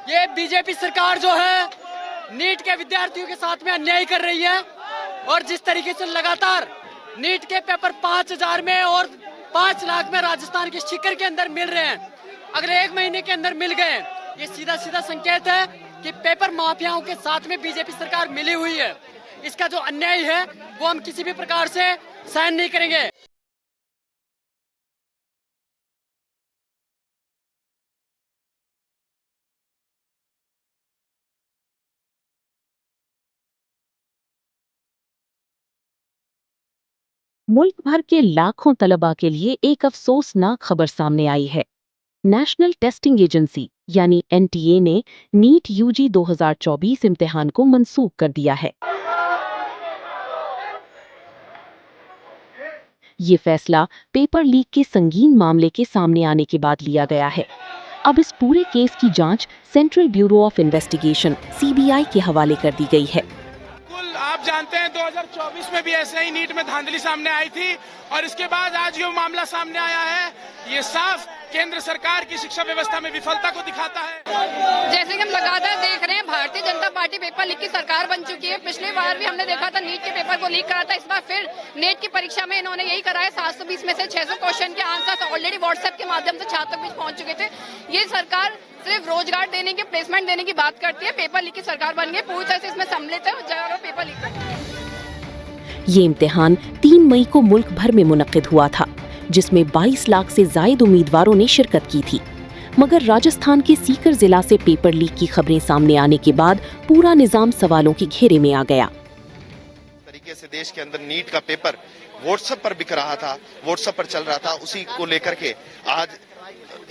ये बीजेपी सरकार जो है नीट के विद्यार्थियों के साथ में अन्याय कर रही है और जिस तरीके से लगातार नीट के पेपर 5000 में और 5 लाख में राजस्थान के सीकर के अंदर मिल रहे हैं, अगले 1 महीने के अंदर मिल गए, ये सीधा सीधा संकेत है कि पेपर माफियाओं के साथ में बीजेपी सरकार मिली हुई है। इसका जो अन्याय है वो हम किसी भी प्रकार से सहन नहीं करेंगे। मुल्क भर के लाखों तलबा के लिए एक अफसोसनाक खबर सामने आई है। नेशनल टेस्टिंग एजेंसी यानी एनटीए ने नीट यूजी 2024 इम्तिहान को मंसूख कर दिया है। ये फैसला पेपर लीक के संगीन मामले के सामने आने के बाद लिया गया है। अब इस पूरे केस की जांच central bureau of investigation (CBI) के हवाले कर दी गई है। आप जानते हैं 2024 में भी ऐसे ही नीट में धांधली सामने आई थी और इसके बाद आज ये मामला सामने आया है। ये साफ केंद्र सरकार की शिक्षा व्यवस्था में विफलता को दिखाता है। जैसे कि हम लगातार देख रहे हैं, Bharatiya Janata party paper leak की सरकार बन चुकी है। पिछली बार भी हमने देखा था नीट के पेपर को लीक करा था। इस बार फिर नीट की परीक्षा में इन्होंने यही करा है। 720 में से 600 क्वेश्चन के आंसर ऑलरेडी व्हाट्सएप के माध्यम से छात्रों बीच पहुंच चुके थे। ये सरकार सिर्फ रोजगार देने की, प्लेसमेंट देने की बात करती है। पेपर लीक की सरकार बन गई, पूरी तरह से इसमें सम्मिलित है और जगह पेपर लीक करती है। ये इम्तिहान 3 मई को मुल्क भर में मुनक्किद हुआ था, जिसमें 22 लाख से जायद उम्मीदवारों ने शिरकत की थी। मगर राजस्थान के सीकर जिला से पेपर लीक की खबरें सामने आने के बाद पूरा निजाम सवालों के घेरे में आ गया। तरीके से देश के अंदर नीट का पेपर व्हाट्सएप पर बिक रहा था, व्हाट्सएप पर चल रहा था, उसी को लेकर के आज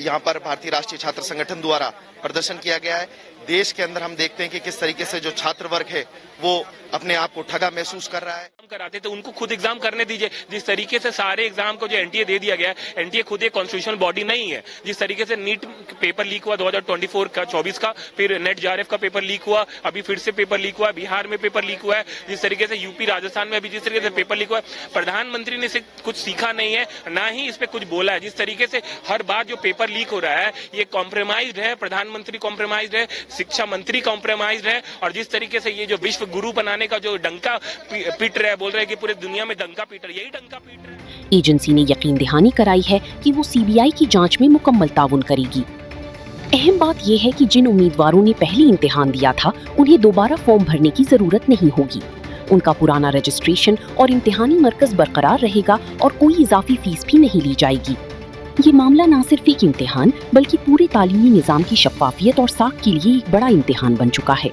यहाँ पर भारतीय राष्ट्रीय छात्र संगठन द्वारा प्रदर्शन किया गया है। देश के अंदर हम देखते हैं कि किस तरीके से जो छात्र वर्ग है वो अपने आप को ठगा महसूस कर रहा है। कराते थे उनको खुद एग्जाम करने दीजिए। जिस तरीके से सारे एग्जाम को जो एनटीए दे दिया गया है, एनटीए खुद एक कॉन्स्टिट्यूशनल बॉडी नहीं है। जिस तरीके से नीट पेपर लीक हुआ 2024 का 24 का, फिर नेट जेआरएफ का पेपर लीक हुआ, अभी फिर से पेपर लीक हुआ, बिहार में पेपर लीक हुआ है, जिस तरीके से यूपी राजस्थान में अभी जिस तरीके से पेपर लीक हुआ है, प्रधानमंत्री ने इसे कुछ सीखा नहीं है, ना ही इस पे कुछ बोला है। जिस तरीके से हर बार जो पेपर लीक हो रहा है ये कॉम्प्रोमाइज्ड है, प्रधानमंत्री कॉम्प्रोमाइज्ड है, शिक्षा मंत्री कॉम्प्रोमाइज्ड है, और जिस तरीके से ये जो विश्व गुरु बनाने का जो डंका पीट रहे हैं, बोल रहे हैं कि पूरे दुनिया में डंका पीट रहे, यही डंका पीट रहे हैं। एजेंसी ने यकीन दहानी कराई है कि वो सीबीआई की जांच में मुकम्मल ताउन करेगी। अहम बात यह है कि जिन उम्मीदवारों ने पहले इम्तिहान दिया था उन्हें दोबारा फॉर्म भरने की जरूरत नहीं होगी। उनका पुराना रजिस्ट्रेशन और इम्तिहानी मरकज बरकरार रहेगा और कोई इजाफी फीस भी नहीं ली जाएगी। ये मामला न सिर्फ एक इम्तिहान बल्कि पूरे तालीमी निजाम की शफाफियत और साख के लिए एक बड़ा इम्तिहान बन चुका है।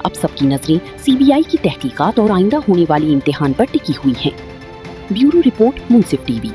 अब सबकी नजरें सीबीआई की तहकीकात और आइंदा होने वाली इम्तिहान पर टिकी हुई हैं। ब्यूरो रिपोर्ट, मुंसिफ टीवी।